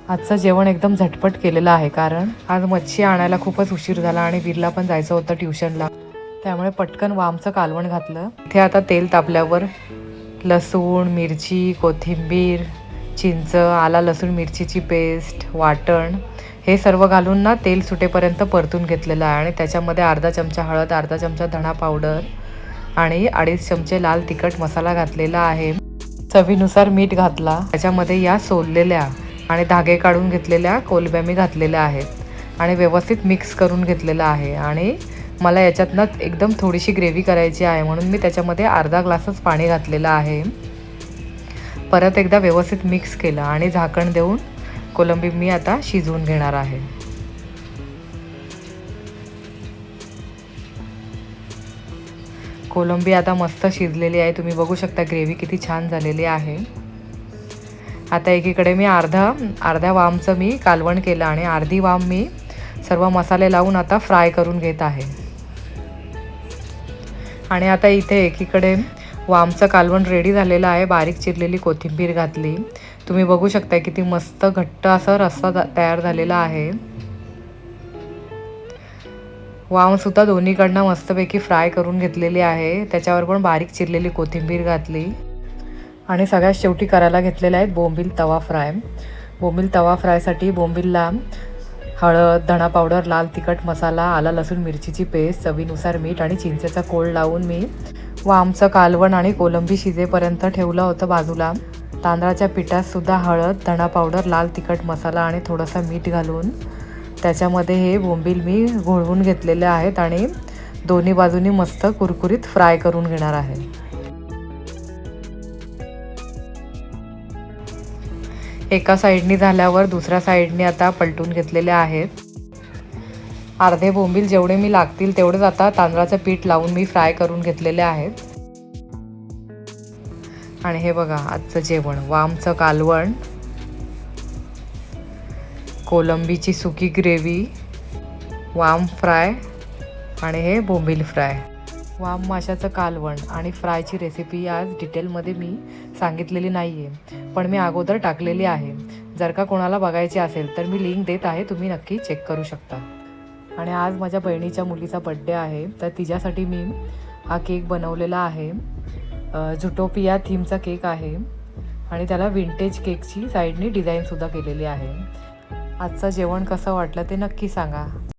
आजचं जेवण एकदम झटपट केलेलं आहे, कारण आज मच्छी आणायला खूपच उशीर झाला आणि वीरला पण जायचं होतं ट्युशनला, त्यामुळे पटकन वामचं कालवण घातलं. इथे आता तेल तापल्यावर लसूण, मिरची, कोथिंबीर, चिंच, आला लसूण मिरचीची पेस्ट, वाटण हे सर्व घालून ना तेल सुटेपर्यंत परतून घेतलेलं आहे. आणि त्याच्यामध्ये अर्धा चमचा हळद, अर्धा चमचा धणा पावडर आणि 2.5 चमचे लाल तिखट मसाला घातलेला आहे. चवीनुसार मीठ घातला. त्याच्यामध्ये या सोललेल्या आणि धागे काढून घेतलेल्या कोलंब्या मी घातलेल्या आहेत आणि व्यवस्थित मिक्स करून घेतलेलं आहे. आणि मला याच्यातनं एकदम थोडीशी ग्रेव्ही करायची आहे, म्हणून मी त्याच्यामध्ये अर्धा ग्लासच पाणी घातलेलं आहे. परत एकदा व्यवस्थित मिक्स केलं आणि झाकण देऊन कोलंबी मी आता शिजवून घेणार आहे. कोलंबी आता मस्त शिजलेली आहे. तुम्ही बघू शकता ग्रेव्ही किती छान झालेली आहे. आता एकीकडे मी अर्ध्या वामचं मी कालवण केलं आणि अर्धी वाम मी सर्व मसाले लावून आता फ्राय करून घेत आहे. आणि आता इथे एकीकडे वामचं कालवण रेडी झालेलं आहे. बारीक चिरलेली कोथिंबीर घातली. तुम्ही बघू शकता किती मस्त घट्ट असा रस्सा तयार झालेला आहे. वामसुद्धा दोन्हीकडनं मस्तपैकी फ्राय करून घेतलेली आहे. त्याच्यावर पण बारीक चिरलेली कोथिंबीर घातली. आणि सगळ्यात शेवटी करायला घेतलेले आहेत बोंबील तवा फ्राय. बोंबील तवा फ्रायसाठी बोंबीलला हळद, धणा पावडर, लाल तिखट मसाला, आला लसूण मिरचीची पेस्ट, चवीनुसार मीठ आणि चिंचेचा कोळ लावून मी वामचं कालवण आणि कोलंबी शिजेपर्यंत ठेवलं होतं बाजूला. तांदळाच्या पिठातसुद्धा हळद, धणा पावडर, लाल तिखट मसाला आणि थोडंसं मीठ घालून त्याच्यामध्ये हे बोंबील मी घोळवून घेतलेले आहेत आणि दोन्ही बाजूनी मस्त कुरकुरीत फ्राय करून घेणार आहे. एका साईडनी झाल्यावर दुसऱ्या साईडनी आता पलटून घेतलेले आहेत. अर्धे बोंबील जेवढे मी लागतील तेवढेच आता तांदळाचं पीठ लावून मी फ्राय करून घेतलेले आहेत. आणि हे बघा आजचं जेवण, वामचं कालवण, कोलंबीची सुकी ग्रेव्ही, वाम फ्राय आणि हे बोंबील फ्राय. वाम माशाचं कालवण आणि फ्रायची रेसिपी आज डिटेलमध्ये मी सांगितलेली नाही आहे, पण मी अगोदर टाकलेली आहे. जर का कोणाला बघायची असेल तर मी लिंक देत आहे, तुम्ही नक्की चेक करू शकता. आणि आज माझ्या बहिणीच्या मुलीचा बड्डे आहे, तर तिच्यासाठी मी हा केक बनवलेला आहे. झुटोपिया थीमचा केक आहे आणि त्याला विंटेज केकची साईडनी डिझाईनसुद्धा केलेली आहे. आजचं जेवण कसं वाटलं ते नक्की सांगा.